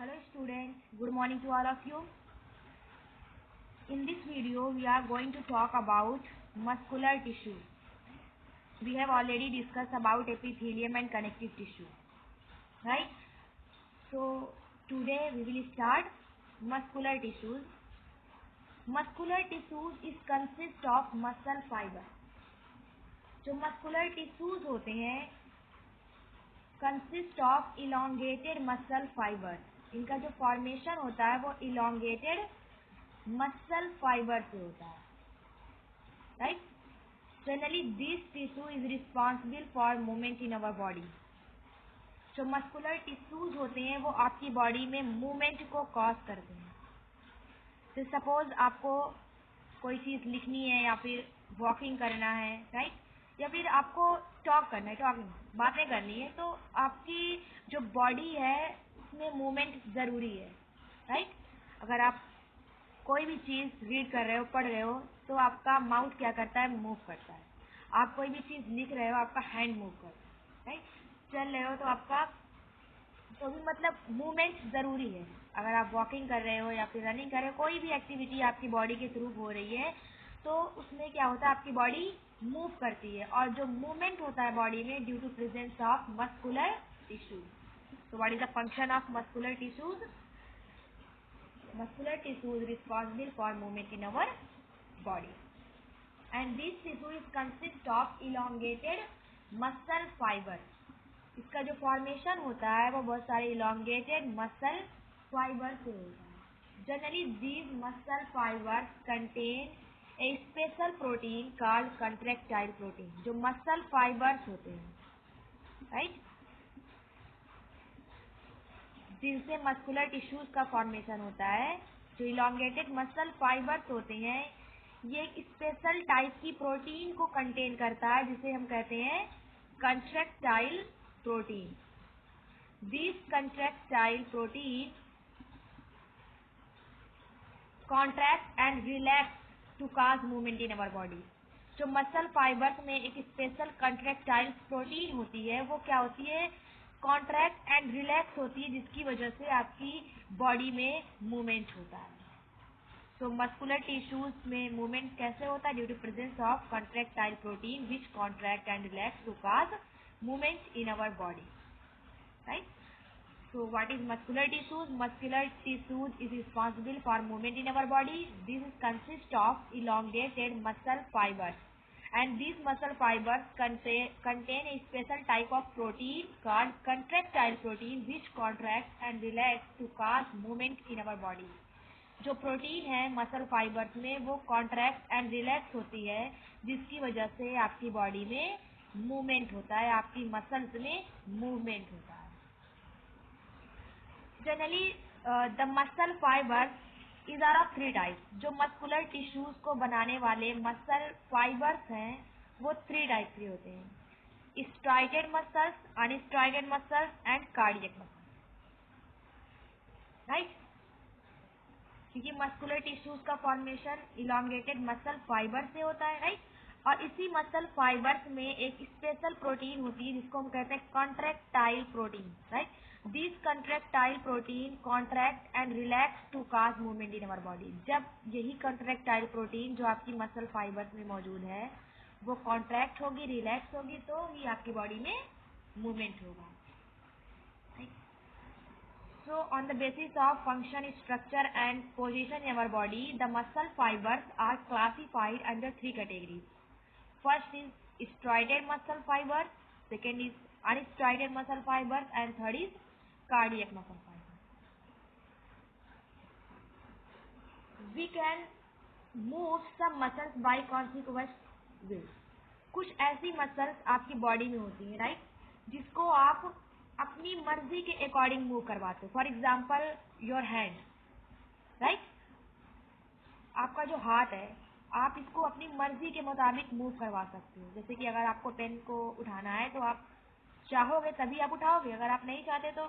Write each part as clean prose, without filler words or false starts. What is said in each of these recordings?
Hello students, good morning to all of you. In this video we are going to talk about muscular tissue. We have already discussed about epithelium and connective tissue, right? So today we will start muscular tissues. Muscular tissues is consist of muscle fiber. जो muscular tissues होते हैं consist of elongated muscle fiber. इनका जो formation होता है वो elongated muscle fiber से होता है, right? Generally this tissue is responsible for movement in our body. जो muscular tissues होते हैं वो आपकी बॉडी में मूवमेंट को कॉज करते हैं. तो सपोज आपको कोई चीज़ लिखनी है या फिर वॉकिंग करना है, राइट? या फिर आपको टॉक करना है, टॉकिंग बातें करनी है, तो आपकी जो बॉडी है उसमें मूवमेंट ज़रूरी है, राइट? अगर आप कोई भी चीज़ रीड कर रहे हो, पढ़ रहे हो, तो आपका माउथ क्या करता है? मूव करता है. आप कोई भी चीज़ लिख रहे हो, आपका हैंड मूव करता है, राइट? चल रहे हो तो आपका तो भी मतलब मूवमेंट ज़रूरी है. अगर आप वॉकिंग कर रहे हो या फिर रनिंग कर रहे हो, कोई भी एक्टिविटी आपकी बॉडी के थ्रू हो रही है, तो उसमें क्या होता है? आपकी बॉडी मूव करती है. और जो मूवमेंट होता है बॉडी में due to presence of muscular tissues. तो what is the function of muscular tissues? Muscular tissue is responsible for movement in our body, and this tissue is consist of elongated muscle fiber. इसका जो formation होता है वो बहुत सारे elongated muscle fiber से होता है. Generally these muscle fibers contain a special protein called contractile protein. जो muscle fibers होते हैं, right? जिनसे मस्कुलर टिश्यूज का फॉर्मेशन होता है, जो इलॉन्गेटेड मसल फाइबर्स होते हैं, ये एक स्पेशल टाइप की प्रोटीन को कंटेन करता है जिसे हम कहते हैं contractile protein. This contractile protein contract and relax to cause movement in our body. जो मसल फाइबर्स में एक स्पेशल कंट्रैक्टाइल प्रोटीन होती है, वो क्या होती है? कॉन्ट्रैक्ट एंड रिलैक्स होती है, जिसकी वजह से आपकी बॉडी में मूवमेंट होता है. तो मस्कुलर टिश्यूज में मूवमेंट कैसे होता है? Due to presence of contractile protein which contract and relax to cause movement in our body, right? So what is muscular tissues? Muscular tissues is responsible for movement in our body. This consists of elongated muscle fibers, and these muscle fibers contain a special type of protein called contractile protein which contracts and relax to cause movement in our body. जो protein है muscle fibres में वो contract and relax होती है, जिसकी वजह से आपकी बॉडी में मूवमेंट होता है, आपकी मसल्स में मूवमेंट होता है. Generally the muscle fibres is are of 3 type. जो मस्कुलर टिश्यूज को बनाने वाले मसल फाइबर्स हैं वो 3 टाइप के होते हैं: striated muscles, unstriated muscles and cardiac muscles, right? क्योंकि मस्कुलर टिश्यूज का फॉर्मेशन इलॉन्गेटेड मसल फाइबर से होता है, राइट? और इसी मसल फाइबर्स में एक स्पेशल प्रोटीन होती है जिसको हम कहते हैं contractile protein, right? This contractile protein contract and relax to cause movement in our body. जब यही कॉन्ट्रैक्टाइल प्रोटीन जो आपकी मसल फाइबर्स में मौजूद है वो कॉन्ट्रैक्ट होगी, रिलैक्स होगी, तो ही आपकी बॉडी में मूवमेंट होगा. So on the basis of function, structure and position in our body, the muscle fibers are classified under 3 categories. First is striated muscle fibers, second is unstriated muscle fibers, and third is cardiac muscle fibers. We can move some muscles by consequence ways. कुछ ऐसी muscles आपकी body में होती हैं, right, जिसको आप अपनी मर्जी के अकॉर्डिंग मूव करवाते हो. For example your hand, right? आपका जो हाथ है आप इसको अपनी मर्जी के मुताबिक मूव करवा सकते हो. जैसे कि अगर आपको पेन को उठाना है तो आप चाहोगे तभी आप उठाओगे, अगर आप नहीं चाहते तो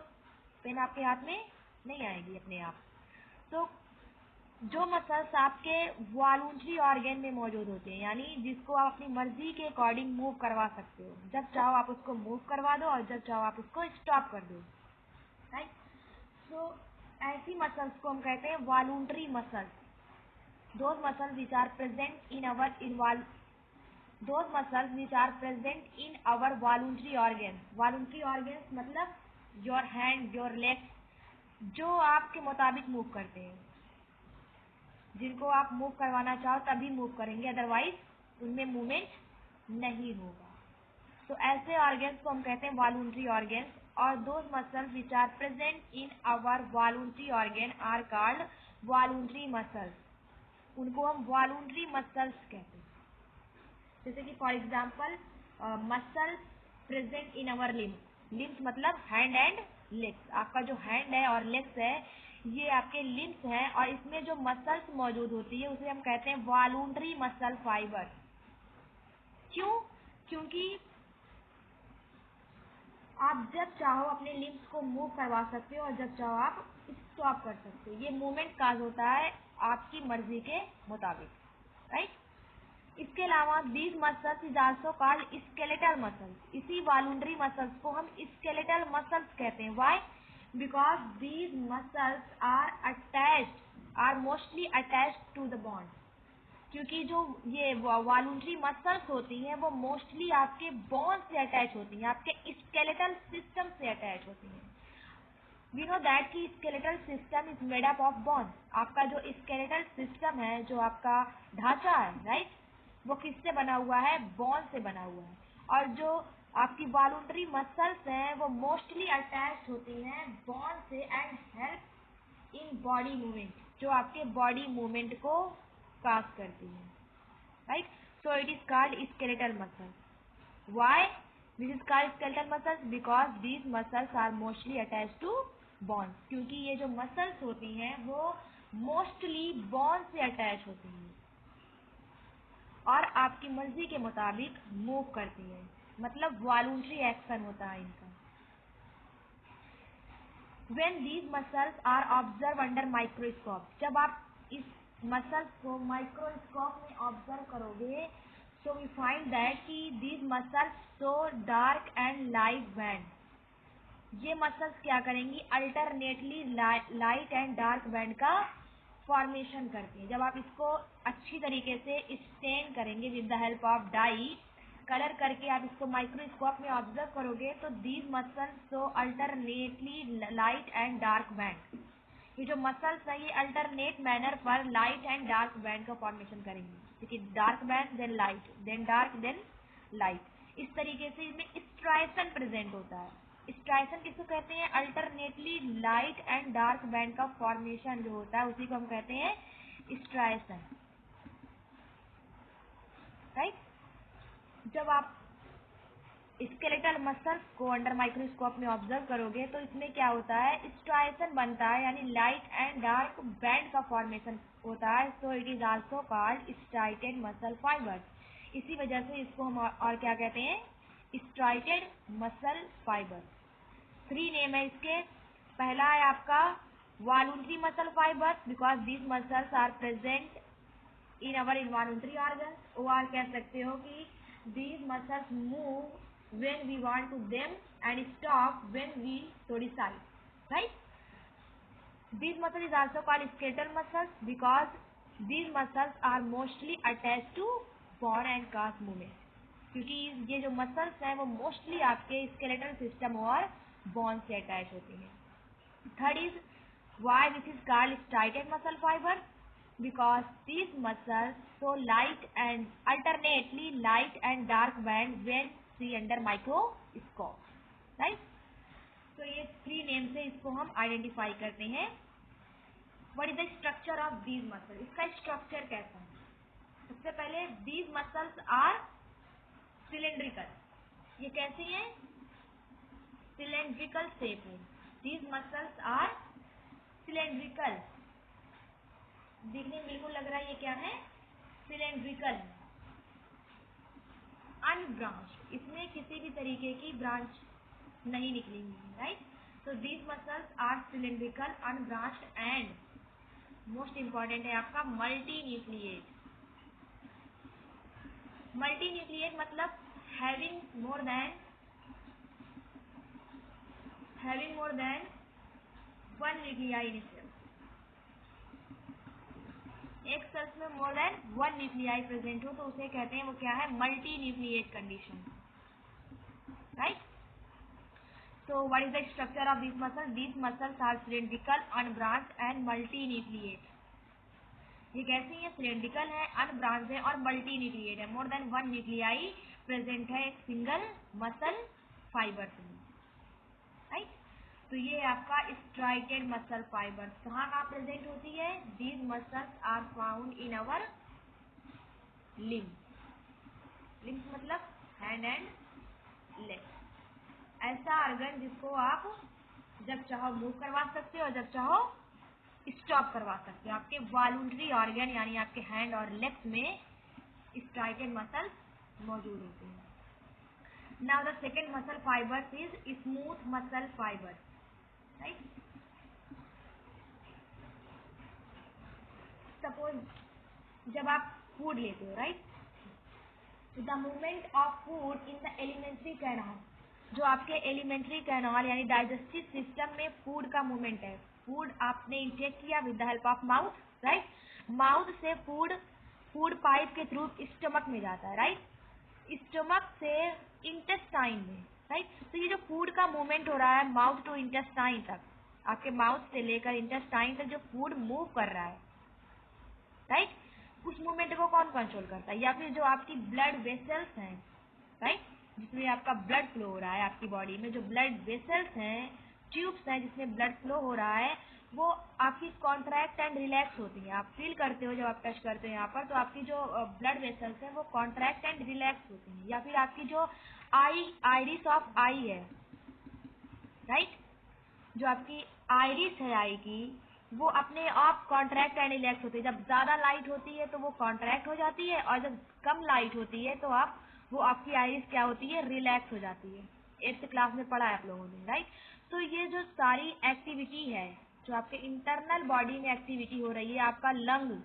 पेन आपके हाथ में नहीं आएगी अपने आप. तो जो मसल्स आपके वॉलंटरी ऑर्गन में मौजूद होते हैं, यानी जिसको आप अपनी मर्जी के अकॉर्डिंग मूव करवा सकते हो. जब चाहो आप उसको मूव करवा दो और जब चाहो आप उसको स्टॉप कर दो, राइट? सो ऐसी मसल्स को हम कहते हैं वॉलुंटरी muscles. those muscles which are present in our those muscles which are present in our voluntary organs। voluntary organs मतलब your hand, your legs, जो आपके मुताबिक मूव करते हैं, जिनको आप मूव करवाना चाहो तभी मूव करेंगे, अदरवाइज उनमें मूवमेंट नहीं होगा। तो ऐसे ऑर्गन्स को हम कहते हैं वॉलुंटरी ऑर्गन्स। और those muscles which are present in our voluntary organ are called voluntary muscles. उनको हम वॉलुंटरी मसल्स कहते हैं। जैसे कि for example muscles present in our limbs. Limbs मतलब हैंड एंड लेग्स। आपका जो हैंड है और लेग्स है ये आपके लिम्स हैं, और इसमें जो मसल्स मौजूद होती है उसे हम कहते हैं वॉलुंटरी मसल फाइबर। क्यों? क्योंकि आप जब चाहो अपने लिम्स को मूव करवा सकते हो और जब चाहो आप स्टॉप कर सकते हो। ये मूवमेंट काज होता है आपकी मर्जी के मुताबिक, राइट। इसके अलावा these muscles is also called skeletal muscles. इसी वॉलुंटरी मसल्स को हम स्केलेटल मसल्स कहते हैं। Why? Because these muscles are mostly attached to the bond. क्योंकि जो ये वॉलुंटरी मसल्स होती हैं वो मोस्टली आपके बोन से अटैच होती हैं, आपके स्केलेटल सिस्टम से अटैच होती हैं। वी नो दैट कि skeletal system is made up of bone. आपका जो स्केलेटल सिस्टम है, जो आपका ढांचा है, राइट, वो किससे बना हुआ है? बोन से बना हुआ है। और जो आपकी वॉलुंटरी मसल्स हैं वो मोस्टली अटैच होती हैं बोन से and help in body movement, जो आपके बॉडी मूवमेंट को काज करती है, right. So it is called skeletal muscles. Why this is called skeletal muscles? Because these muscles are mostly attach to bones. क्योंकि ये जो मसल्स होती हैं वो मोस्टली बोन से अटैच होती हैं और आपकी मर्जी के मुताबिक मूव करती है, मतलब वॉलुंटरी एक्शन होता है इनका। When these muscles are observed under microscope, जब आप इस मसल्स को माइक्रोस्कोप में ऑब्जर्व करोगे, so we find that कि these muscles show dark and light band। ये मसल्स क्या करेंगी? Alternately light and dark band का फॉर्मेशन करती है। जब आप इसको अच्छी तरीके से स्टेन करेंगे with the help of dye, colour करके आप इसको माइक्रोस्कोप में ऑब्जर्व करोगे, तो these muscles show alternately light and dark band. ये जो मसल्स है ये अल्टरनेट मैनर पर लाइट एंड डार्क बैंड का फॉर्मेशन करेंगी। ठीक है, dark band then light then dark then light. इस तरीके से इसमें स्ट्राइसन प्रेजेंट होता है। स्ट्राइसन किसको कहते हैं? Alternately light and dark band का फॉर्मेशन जो होता है उसी को हम कहते हैं स्ट्राइसन, राइट। जब आप स्केलेटल मसल्स को अंडर माइक्रोस्कोप में ऑब्जर्व करोगे तो इसमें क्या होता है? स्ट्राइसन बनता है, यानी लाइट एंड डार्क बैंड का फॉर्मेशन होता है। सो it is also called striated muscle fibre. इसी वजह से इसको हम और क्या कहते हैं? Striated muscle fibre. 3 नेम है इसके। पहला है आपका voluntary muscle fibre, because these muscles are present in our involuntary organ. और कह सकते हो कि these muscles move when we want to them and stop when we so decide, right? These muscles is also called skeletal muscles because these muscles are mostly attached to bone and cast movement। क्योंकि ये जो muscles हैं वो mostly आपके skeletal system और bone से attach होती हैं। Third is why this is called striated muscle fibre, because these muscles show light and alternately light and dark band when see under microscope, right? तो ये 3 name से इसको हम आइडेंटिफाई करते हैं। What is the structure of these muscle? इसका structure कैसा है? सबसे पहले दीज मसल्स आर सिलेंड्रिकल। ये कैसी हैं? सिलेंड्रिकल शेप है। These muscles are cylindrical. देखने में बिल्कुल लग रहा है ये क्या है? सिलेंड्रिकल। अनब्रांच, इसमें किसी भी तरीके की ब्रांच नहीं निकलेंगी, राइट। तो these muscles are cylindrical unbranched and most important है आपका मल्टी न्यूक्लिएट। मल्टी न्यूक्लिएट मतलब having more than one nuclei in cell, एक सेल्स में more than one nuclei present हो तो उसे कहते हैं, वो क्या है, multi nucleate condition, right. So what is the structure of these muscles? These muscles are cylindrical, unbranched and multinucleate. ये कैसी है, सिलेंड्रिकल है, अनब्रांच है और मल्टी न्यूक्लिएट है। मोर देन वन न्यूक्लियाई प्रेजेंट है एक सिंगल मसल फाइबर में, राइट। तो ये आपका स्ट्राइकेड मसल फाइबर कहाँ कहाँ प्रेजेंट होती है? These muscles are found in our limb, limb मतलब हैंड एंड लेग, ऐसा ऑर्गन जिसको आप जब चाहो मूव करवा सकते हो और जब चाहो स्टॉप करवा सकते हो। आपके वॉलंटरी ऑर्गन यानी आपके हैंड और लेग्स में स्ट्राइकेड मसल मौजूद होते हैं। Now the second muscle fibre is smooth muscle fibre, right. Suppose जब आप फूड लेते हो, right, the movement of food in the alimentary canal, जो आपके एलिमेंट्री कैनाल यानी डाइजेस्टिव सिस्टम में फूड का मूवमेंट है। फूड आपने इंटेक किया with the help of mouth, right, mouth से फूड पाइप के थ्रू स्टमक में जाता है, राइट, स्टमक से इंटेस्टाइन में, राइट। तो ये जो फूड का मूवमेंट हो रहा है माउथ टू इंटेस्टाइन तक, आपके माउथ से लेकर इंटेस्टाइन तक जो फूड मूव कर रहा है, राइट, उस मूवमेंट को कौन कंट्रोल करता है? या फिर जो आपकी ब्लड वेसल्स हैं, राइट, जिसमें आपका ब्लड फ्लो हो रहा है, आपकी बॉडी में जो ब्लड वेसल्स हैं, ट्यूब्स हैं जिसमें ब्लड फ्लो हो रहा है, वो आपकी कॉन्ट्रैक्ट एंड रिलैक्स होती हैं। आप फील करते हो जब आप टच करते हो यहाँ पर, तो आपकी जो ब्लड वेसल्स हैं वो कॉन्ट्रैक्ट एंड रिलैक्स होती हैं। या फिर आपकी जो आइरिस ऑफ आई है, राइट, जो आपकी आइरिस है आई की, वो अपने आप कॉन्ट्रैक्ट एंड रिलैक्स होती है। जब ज़्यादा लाइट होती है तो वो कॉन्ट्रैक्ट हो जाती है और जब कम लाइट होती है तो वो आपकी आइरिस क्या होती है, रिलैक्स हो जाती है। 8th क्लास में पढ़ा है आप लोगों ने, राइट। तो ये जो सारी एक्टिविटी है, जो आपके इंटरनल बॉडी में एक्टिविटी हो रही है, आपका लंग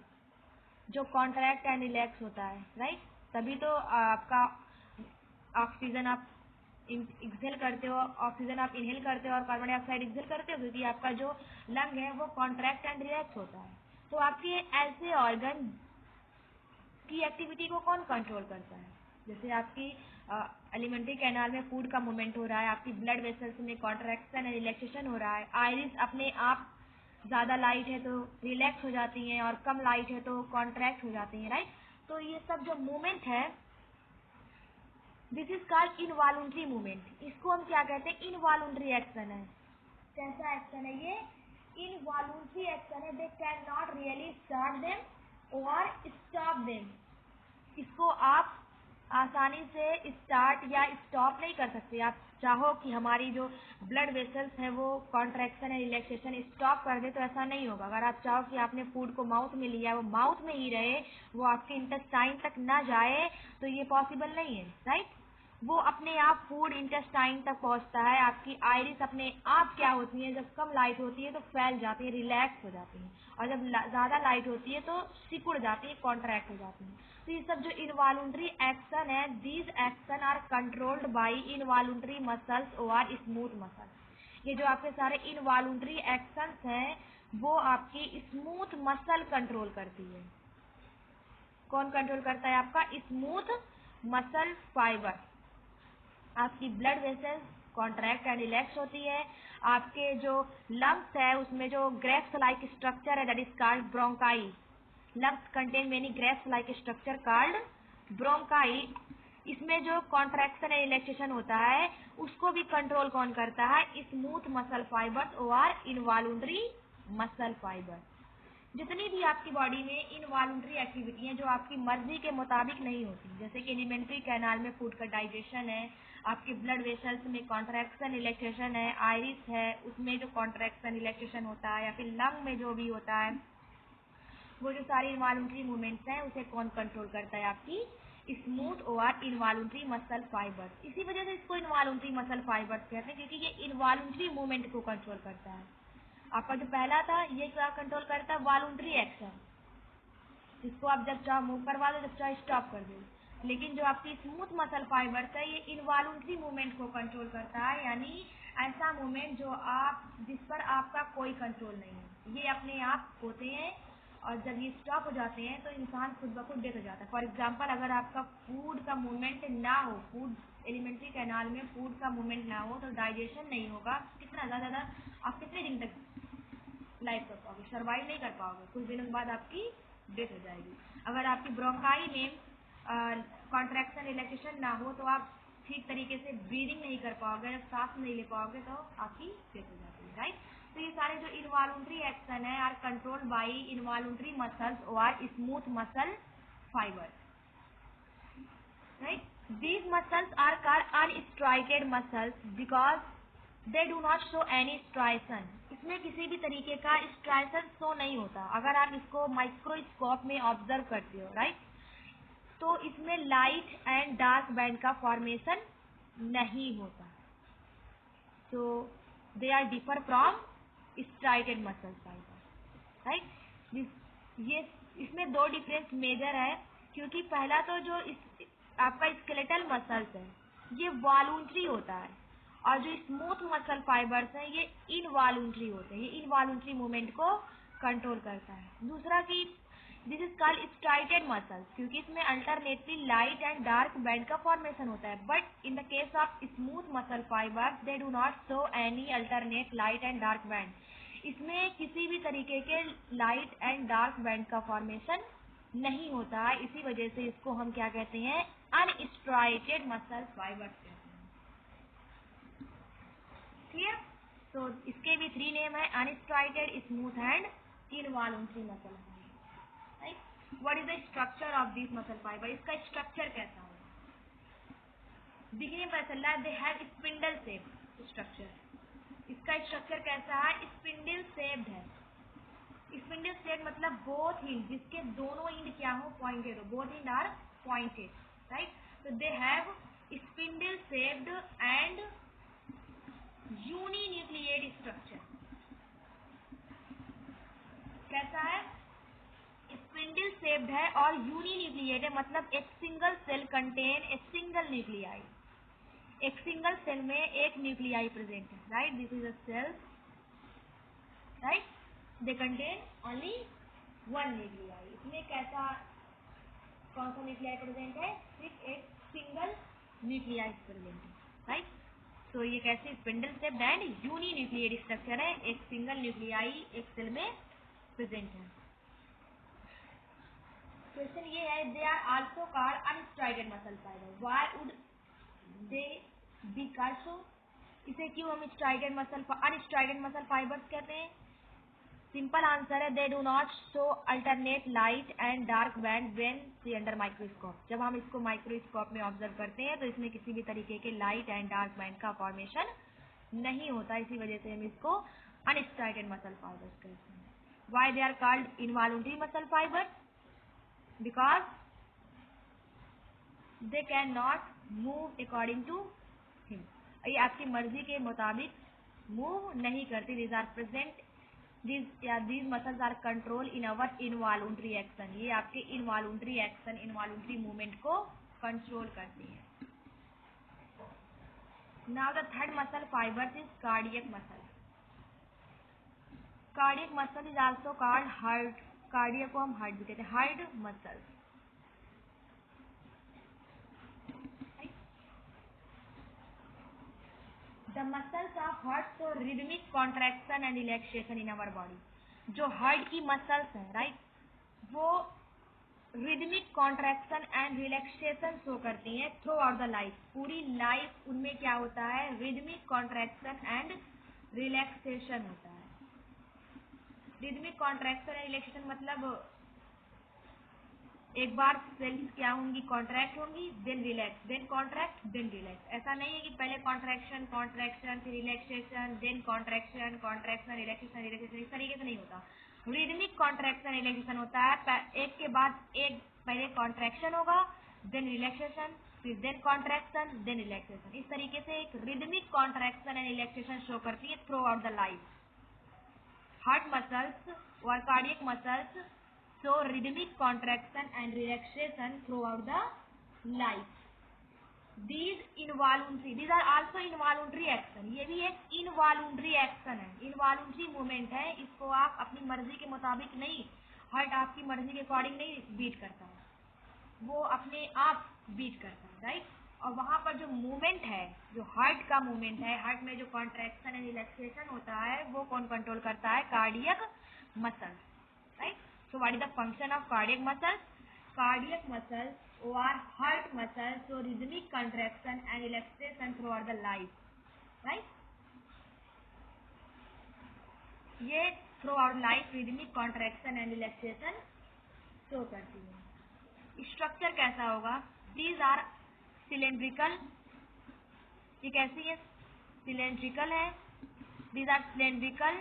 जो कॉन्ट्रैक्ट एंड रिलैक्स होता है, राइट, तभी तो आपका ऑक्सीजन आप एक्सेल करते हो, ऑक्सीजन आप इनहेल करते हो और कार्बन डाइऑक्साइड एक्सेल करते हो, क्योंकि आपका जो लंग है वो कॉन्ट्रैक्ट एंड रिलैक्स होता है। तो आपके ऐसे ऑर्गन की एक्टिविटी को कौन कंट्रोल करता है? जैसे आपकी एलिमेंट्री कैनाल में फूड का मूवमेंट हो रहा है, आपकी ब्लड वेसल्स में कॉन्ट्रैक्शन एंड रिलैक्सेशन हो रहा है, आइरिस अपने आप ज़्यादा लाइट है तो रिलैक्स हो जाती हैं और कम लाइट है तो कॉन्ट्रैक्ट हो जाती हैं, राइट। तो ये सब जो मूवमेंट है, this is called involuntary movement. इसको हम क्या कहते हैं? इनवॉलंटरी एक्शन है। कैसा एक्शन है ये? इनवॉलंटरी एक्शन है। दे can not really start them और स्टॉप देम। इसको आप आसानी से स्टार्ट या स्टॉप नहीं कर सकते। आप चाहो कि हमारी जो ब्लड वेसल्स हैं वो कॉन्ट्रैक्शन या रिलैक्सेशन स्टॉप कर दे तो ऐसा नहीं होगा। अगर आप चाहो कि आपने फूड को माउथ में लिया, वो माउथ में ही रहे, वो आपके इंटेस्टाइन तक ना जाए, तो ये पॉसिबल नहीं है, राइट। वो अपने आप फूड इंटेस्टाइन तक पहुंचता है। आपकी आइरिस अपने आप क्या होती है, जब कम लाइट होती है तो फैल जाती है, रिलैक्स हो जाती है, और जब ज़्यादा लाइट होती है तो सिकुड़ जाती है, कॉन्ट्रैक्ट हो जाती है। तो ये सब जो इनवॉलंटरी एक्शन है, these action are controlled by involuntary muscles और स्मूथ मसल। ये जो आपके सारे इनवॉलंटरी एक्शंस हैं वो आपकी स्मूथ मसल कंट्रोल करती है। कौन कंट्रोल करता है? आपका स्मूथ मसल फाइबर। आपकी blood vessels contract and relax होती है। आपके जो लंग्स है उसमें जो ग्रेप्स लाइक स्ट्रक्चर है, that is called bronchi. Lungs contain many grapes like structure called bronchi. इसमें जो कॉन्ट्रैक्शन एंड रिलैक्सेशन होता है उसको भी कंट्रोल कौन करता है? स्मूथ मसल फाइबर्स और इनवॉलंटरी मसल फाइबर। जितनी भी आपकी बॉडी में इनवॉलंटरी एक्टिविटी हैं जो आपकी मर्जी के मुताबिक नहीं होती, जैसे कि एलिमेंट्री कैनाल में फूड का डाइजेशन है, आपके ब्लड वेसल्स में कॉन्ट्रैक्शन रिलैक्सेशन है, आइरिस है उसमें जो कॉन्ट्रैक्शन रिलैक्सेशन होता है, या फिर लंग में जो भी होता है, वो जो सारी इनवॉलंटरी मूवमेंट्स हैं उसे कौन कंट्रोल करता है? आपकी स्मूथ और इनवॉलंटरी मसल फाइबर्स। इसी वजह से इसको इनवॉलंटरी मसल फाइबर्स कहते हैं, क्योंकि ये इनवॉलंटरी मूवमेंट को कंट्रोल करता है। आपका जो पहला था ये क्या कंट्रोल करता है? वॉलंटरी एक्शन, जिसको आप जब चाहो मूव करवा दो, जब चाहो स्टॉप कर दो। लेकिन जो आपकी स्मूथ मसल फाइबर्स है ये इनवॉलंटरी मूवमेंट को कंट्रोल करता है, यानी ऐसा मूवमेंट जिस पर आपका कोई कंट्रोल नहीं है, ये अपने आप होते हैं और जब ये स्टॉप हो जाते हैं तो इंसान खुद ब खुद डेथ हो जाता है। फॉर एग्जांपल, अगर आपका फूड का मूवमेंट ना हो, फूड एलिमेंट्री कैनाल में फूड का मूवमेंट ना हो तो डाइजेशन नहीं होगा। कितना ज़्यादा आप कितने दिन तक लाइफ कर पाओगे, सर्वाइव नहीं कर पाओगे, कुछ दिनों के बाद आपकी डेथ हो जाएगी। अगर आपकी ब्रोंकाई में कॉन्ट्रैक्शन रिलैक्सेशन ना हो तो आप ठीक तरीके से ब्रीदिंग नहीं कर पाओगे, जब सांस नहीं ले पाओगे तो आपकी डेथ हो जाती है, राइट। तो ये सारे जो इनवॉल्यूंटरी एक्शन है are control by involuntary muscles और smooth muscle fibre, right. These muscles are called unstriated muscles because they do not show any striation. इसमें किसी भी तरीके का स्ट्राइशन शो नहीं होता। अगर आप इसको माइक्रोस्कोप में ऑब्जर्व करते हो, राइट, तो इसमें लाइट एंड डार्क बैंड का फॉर्मेशन नहीं होता। तो they are differ from striated muscle fibre, right. ये इसमें दो डिफरेंस मेजर है, क्योंकि पहला तो जो आपका स्केलेटल मसल्स है ये वॉलूंटरी होता है और जो स्मूथ मसल फाइबर्स हैं ये इनवॉलूंटरी होते हैं, ये इनवॉलूंटरी मूवमेंट को कंट्रोल करता है। दूसरा कि this is called striated muscles, क्योंकि इसमें alternately light and dark band का फॉर्मेशन होता है। But in the case of smooth muscle fibres they do not show any alternate light and dark band. इसमें किसी भी तरीके के लाइट एंड डार्क बैंड का फॉर्मेशन नहीं होता है, इसी वजह से इसको हम क्या कहते हैं, अनस्ट्राइटेड मसल फाइबर्स कहते हैं। ठीक, तो इसके भी 3 नेम है, unstriated, smooth and involuntary muscle fibre, right. What is the structure of this muscle fibre, इसका स्ट्रक्चर कैसा होगा? दिखने में पता चल रहा है they have spindle shape structure. इसका स्ट्रक्चर कैसा है? स्पिंडल शेप्ड है। स्पिंडल शेप मतलब बोथ इंड, जिसके दोनों इंड क्या हो, पॉइंटेड हो, both end are pointed, right. तो they have spindle shaped and uninucleate structure. कैसा है? स्पिंडल शेप्ड है और यूनिन्यूक्लियेट है, मतलब एक single cell contain a single nuclei. एक सिंगल सेल में एक न्यूक्लियाई प्रेजेंट है, right. This is a cell, right, they contain only one nuclei. इसमें कैसा, कौन सा न्यूक्लियाई प्रेजेंट है? सिर्फ एक सिंगल न्यूक्लियाई प्रेजेंट है, राइट। तो ये कैसे spindle shaped and uninucleate structure है, एक सिंगल न्यूक्लियाई एक सेल में प्रेजेंट है। क्वेश्चन ये है, they are also called unstriated muscle fibre, why would they be called सो? इसे क्यों हम अनस्ट्राइटेड मसल फाइबर्स कहते हैं? सिंपल आंसर है, they do not show alternate light and dark band when see under microscope. जब हम इसको माइक्रोस्कोप में ऑब्जर्व करते हैं तो इसमें किसी भी तरीके के लाइट एंड डार्क बैंड का फॉर्मेशन नहीं होता, इसी वजह से हम इसको अनस्ट्राइटेड मसल फाइबर्स कहते हैं। Why they are called involuntary muscle fibres? Because they can not move according to him, ये आपकी मर्जी के मुताबिक मूव नहीं करती। These are present, these muscles are control in our involuntary action, ये आपके involuntary action, involuntary movement को कंट्रोल करती है। Now the third muscle fibers is cardiac muscle. Cardiac muscle is also called heart, cardiac को हम heart भी कहते हैं, heart muscle। The muscles of heart show rhythmic contraction and relaxation in our body। जो heart की muscles हैं, right, वो rhythmic contraction and relaxation show करती हैं थ्रू आउट द लाइफ। पूरी लाइफ उनमें क्या होता है? रिदमिक कॉन्ट्रैक्शन एंड रिलैक्सेशन होता है। रिदमिक कॉन्ट्रैक्शन एंड रिलैक्सेशन मतलब एक बार सेल्स क्या होंगी? कॉन्ट्रैक्ट होंगी, then relax, then contract, then relax. ऐसा नहीं है कि पहले कॉन्ट्रैक्शन कॉन्ट्रैक्शन फिर relaxation, then contraction contraction relaxation relaxation, इस तरीके से नहीं होता। रिदमिक कॉन्ट्रैक्शन रिलैक्सेशन होता है, एक के बाद एक, पहले कॉन्ट्रैक्शन होगा, देन रिलैक्सेशन, फिर देन कॉन्ट्रैक्शन, देन रिलैक्सेशन। इस तरीके से एक rhythmic contraction and relaxation show करती है throughout the life. Heart muscles और cardiac muscles show rhythmic contraction and relaxation throughout the life। these involuntary, these are also involuntary action, ये भी एक involuntary action है, involuntary movement है, इसको आप अपनी मर्जी के मुताबिक नहीं, हार्ट आपकी मर्जी के अकॉर्डिंग नहीं बीट करता है, वो अपने आप बीट करता है, राइट। और वहाँ पर जो मूवमेंट है, जो हार्ट का मूवमेंट है, हार्ट में जो कॉन्ट्रैक्शन एंड रिलैक्सेशन होता है, वो कौन कंट्रोल करता है? Cardiac muscle, right. So what is the function of cardiac muscle? Cardiac muscles or heart muscles so rhythmic contraction and relaxation throughout the life, right? ये throughout life rhythmic contraction and relaxation show करती है। Structure कैसा होगा? These are cylindrical, ये कैसी है? Cylindrical है। These are cylindrical,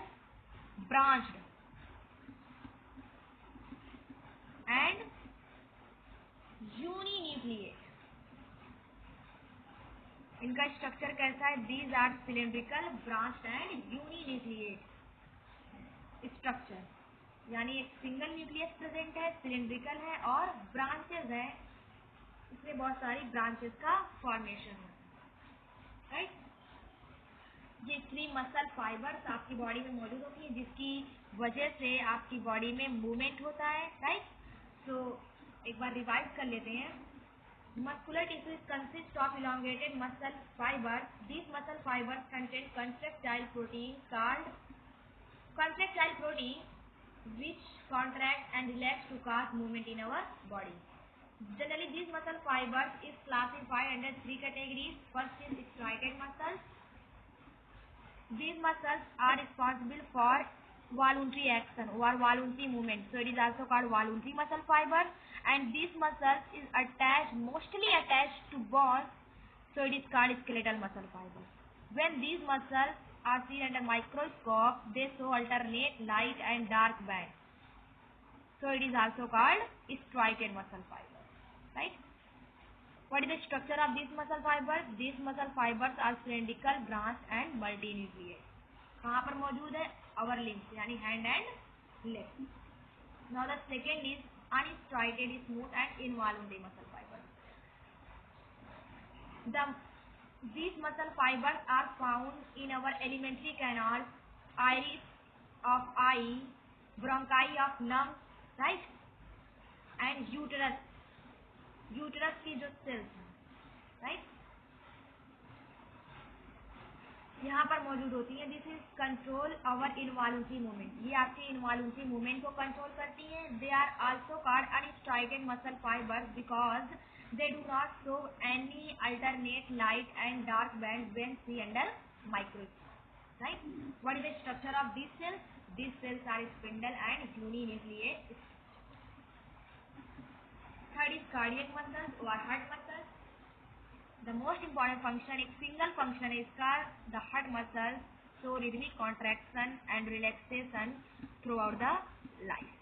branched and uninucleate. इनका स्ट्रक्चर कैसा है? These are cylindrical, branched and uninucleate structure, यानी एक सिंगल न्यूक्लियस प्रेजेंट है, सिलेंड्रिकल है और ब्रांचेस है, इसमें बहुत सारी ब्रांचेस का फॉर्मेशन है, राइट। ये 3 मसल फाइबर्स आपकी बॉडी में मौजूद होती है, जिसकी वजह से आपकी बॉडी में मूवमेंट होता है, राइट। सो एक बार रिवाइज कर लेते हैं। Muscular tissues consist of elongated muscle fibers. These muscle fibers contain contractile protein called contractile protein, which contract and relax to cause movement in our body. Generally, these muscle fibers is classified under 3 categories. First is striated muscles. These muscles are responsible for voluntary action or voluntary movement. So it is also called voluntary muscle fiber. And this muscle is mostly attached to bones. So it is called skeletal muscle fiber. When these muscles are seen under microscope, they show alternate light and dark bands. So it is also called striated muscle fiber, right? What is the structure of these muscle fibers? These muscle fibers are cylindrical, branched and multinucleate. कहाँ पर मौजूद है? Our limbs, यानी hand and leg. Now the second is unstriated, smooth and involuntary muscle fibers. These muscle fibers are found in our alimentary canals, iris of eye, bronchi of lungs, right? And uterus की जो sales हैं, right, यहाँ पर मौजूद होती है। This is control our involuntary movement, ये आपके इनवॉल्यूंटरी मूवमेंट को कंट्रोल करती हैं। They are also called unstriated muscle fibres because they do not show any alternate light and dark band when see under microscope, right. What is the structure of this cells? This cells are spindle and uninucleate. Third is cardiac muscles or heart muscles. The most important function, एक single function है इसका, the heart muscles show rhythmic contraction and relaxation throughout the life,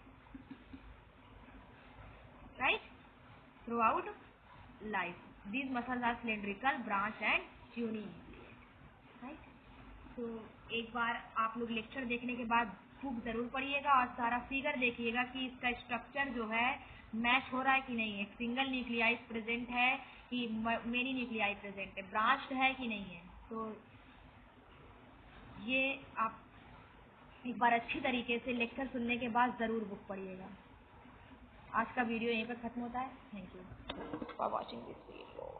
right? Throughout life. These muscles are cylindrical, branched and uninucleate, right? तो एक बार आप लोग lecture देखने के बाद बुक जरूर पढ़िएगा और सारा फिगर देखिएगा कि इसका स्ट्रक्चर जो है मैच हो रहा है कि नहीं है, सिंगल न्यूक्लियाई प्रेजेंट है कि मेनी न्यूक्लियाई प्रेजेंट है, ब्रांच्ड है कि नहीं है। तो ये आप एक बार अच्छी तरीके से लेक्चर सुनने के बाद ज़रूर बुक पढ़िएगा। आज का वीडियो यहीं पर खत्म होता है। Thank you for watching this video.